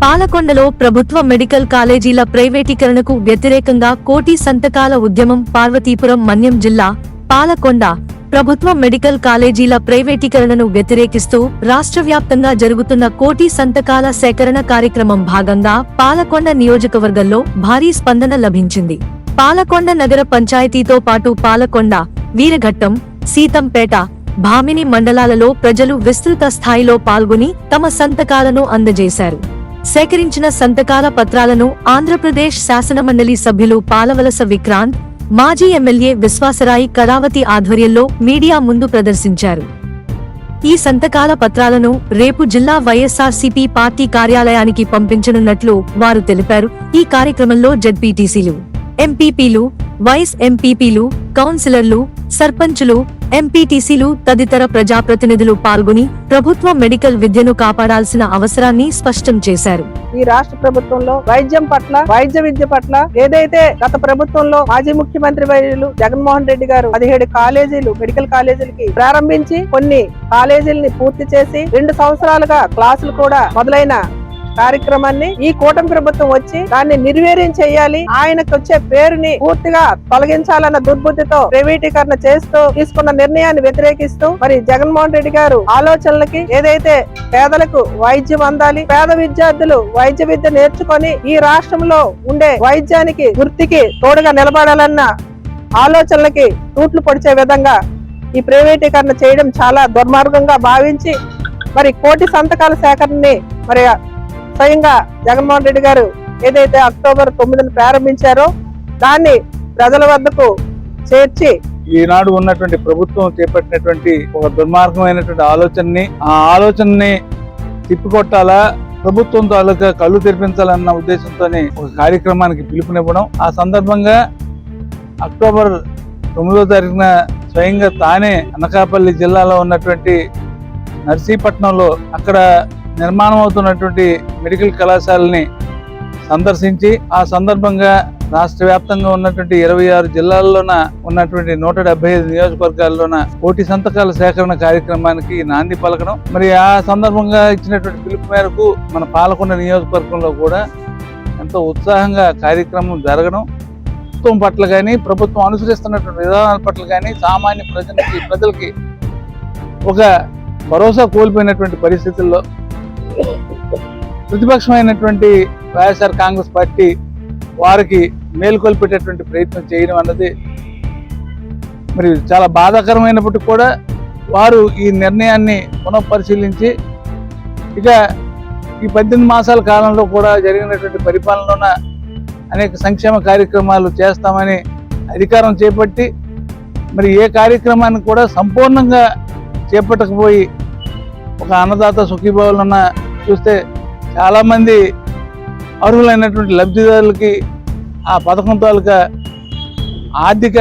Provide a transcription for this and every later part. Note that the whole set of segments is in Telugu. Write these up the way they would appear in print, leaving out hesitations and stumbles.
పాలకొండలో ప్రభుత్వ మెడికల్ కాలేజీల ప్రైవేటీకరణకు వ్యతిరేకంగా కోటి సంతకాల ఉద్యమం. పార్వతీపురం మన్యం జిల్లా పాలకొండ ప్రభుత్వ మెడికల్ కాలేజీల ప్రైవేటీకరణను వ్యతిరేకిస్తూ రాష్ట్ర వ్యాప్తంగా జరుగుతున్న కోటి సంతకాల సేకరణ కార్యక్రమం భాగంగా పాలకొండ నియోజకవర్గంలో భారీ స్పందన లభించింది. పాలకొండ నగర పంచాయతీతో పాటు పాలకొండ, వీరఘట్టం, సీతంపేట, భామిని మండలాలలో ప్రజలు విస్తృత స్థాయిలో పాల్గొని తమ సంతకాలను అందజేశారు. సేకరించిన సంతకాల పత్రాలను ఆంధ్రప్రదేశ్ శాసనమండలి సభ్యులు పాలవలస విక్రాంత్, మాజీ ఎమ్మెల్యే విశ్వాసరాయి కళావతి ఆధ్వర్యంలో మీడియా ముందు ప్రదర్శించారు. ఈ సంతకాల పత్రాలను రేపు జిల్లా వైఎస్ఆర్సీపీ పార్టీ కార్యాలయానికి పంపించనున్నట్లు వారు తెలిపారు. ఈ కార్యక్రమంలో జెడ్పీటీసీలు, ఎంపీపీలు, వైస్ ఎంపీపీలు, కౌన్సిలర్లు, సర్పంచులు, ఎంపీటీసీలు తదితర ప్రజాప్రతినిధులు పాల్గొని ప్రభుత్వ మెడికల్ విద్యను కాపాడాల్సిన అవసరాన్ని స్పష్టం చేశారు. ఈ రాష్ట్ర ప్రభుత్వంలో వైద్య విద్య పట్ల ఏదైతే గత ప్రభుత్వంలో మాజీ ముఖ్యమంత్రి వర్యులు జగన్మోహన్ రెడ్డి గారు 17 కాలేజీలు మెడికల్ కాలేజీలకి ప్రారంభించి కొన్ని కాలేజీలని పూర్తి చేసి 2 సంవత్సరాలుగా క్లాసులు కూడా మొదలైన కార్యక్రమాన్ని ఈ కూటమి ప్రభుత్వం వచ్చి దాన్ని నిర్వీర్యం చేయాలి, ఆయనకు వచ్చే పేరుని పూర్తిగా తొలగించాలన్న దుర్బుద్ధితో ప్రైవేటీకరణ చేస్తూ తీసుకున్న నిర్ణయాన్ని వ్యతిరేకిస్తూ మరి జగన్మోహన్ రెడ్డి గారు ఆలోచనలకి ఏదైతే పేదలకు వైద్యం అందాలి, పేద విద్యార్థులు వైద్య విద్య నేర్చుకొని ఈ రాష్ట్రంలో ఉండే వైద్యానికి వృత్తికి తోడుగా నిలబడాలన్న ఆలోచనలకి తూట్లు పొడిచే విధంగా ఈ ప్రైవేటీకరణ చేయడం చాలా దుర్మార్గంగా భావించి మరి కోటి సంతకాల సేకరణని మరి స్వయంగా జగన్మోహన్ రెడ్డి గారు ఏదైతే అక్టోబర్ 9న ప్రారంభించారో దాన్ని ప్రజల వద్దకు చేర్చి ఈనాడు ఉన్నటువంటి ప్రభుత్వం చేపట్టినటువంటి ఒక దుర్మార్గమైనటువంటి ఆ ఆలోచనని తిప్పికొట్టాలా, ప్రభుత్వం తాలూకా కళ్ళు తెరిపించాలన్న ఉద్దేశంతోనే ఒక కార్యక్రమానికి పిలుపునివ్వడం. ఆ సందర్భంగా అక్టోబర్ 9వ తారీఖున స్వయంగా తానే అనకాపల్లి జిల్లాలో ఉన్నటువంటి నర్సీపట్నంలో అక్కడ నిర్మాణం అవుతున్నటువంటి మెడికల్ కళాశాలని సందర్శించి ఆ సందర్భంగా రాష్ట్ర వ్యాప్తంగా ఉన్నటువంటి 26 జిల్లాల్లోన ఉన్నటువంటి 175 నియోజకవర్గాల్లోన కోటి సంతకాల సేకరణ కార్యక్రమానికి నాంది పలకడం. మరి ఆ సందర్భంగా ఇచ్చినటువంటి పిలుపు మేరకు మన పాలకొండ నియోజకవర్గంలో కూడా ఎంతో ఉత్సాహంగా కార్యక్రమం జరగడం, ప్రభుత్వం పట్ల కానీ ప్రభుత్వం అనుసరిస్తున్నటువంటి విధానాల పట్ల కానీ సామాన్య ప్రజలకి ఒక భరోసా కోల్పోయినటువంటి పరిస్థితుల్లో ప్రతిపక్షమైనటువంటి వైఎస్ఆర్ కాంగ్రెస్ పార్టీ వారికి మేలుకొల్పేటటువంటి ప్రయత్నం చేయడం అన్నది మరి చాలా బాధాకరమైనప్పటికీ కూడా వారు ఈ నిర్ణయాన్ని పునఃపరిశీలించి ఇక ఈ 18 మాసాల కాలంలో కూడా జరిగినటువంటి పరిపాలనలోన అనేక సంక్షేమ కార్యక్రమాలు చేస్తామని అధికారం చేపట్టి మరి ఏ కార్యక్రమాన్ని కూడా సంపూర్ణంగా చేపట్టకపోయి ఒక అన్నదాత సుఖీభావాలన్న చూస్తే చాలామంది అర్హులైనటువంటి లబ్ధిదారులకి ఆ పథకం తాలూకా ఆర్థిక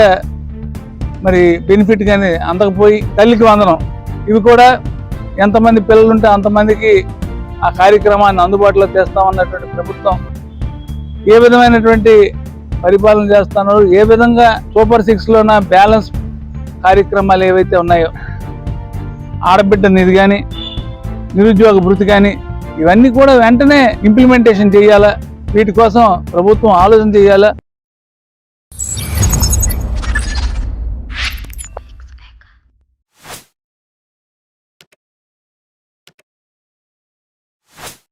మరి బెనిఫిట్ కానీ అందకపోయి తల్లికి వందనం ఇవి కూడా ఎంతమంది పిల్లలుంటే అంతమందికి ఆ కార్యక్రమాన్ని అందుబాటులో చేస్తామన్నటువంటి ప్రభుత్వం ఏ విధమైనటువంటి పరిపాలన చేస్తున్నారు, ఏ విధంగా సూపర్ 6లోన బ్యాలెన్స్ కార్యక్రమాలు ఏవైతే ఉన్నాయో ఆడబిడ్డ నిధి కానీ నిరుద్యోగ భృతి కానీ ఇవన్నీ కూడా వెంటనే ఇంప్లిమెంటేషన్ చేయాలా, వీటి కోసం ప్రభుత్వం ఆలోచన చేయాలా.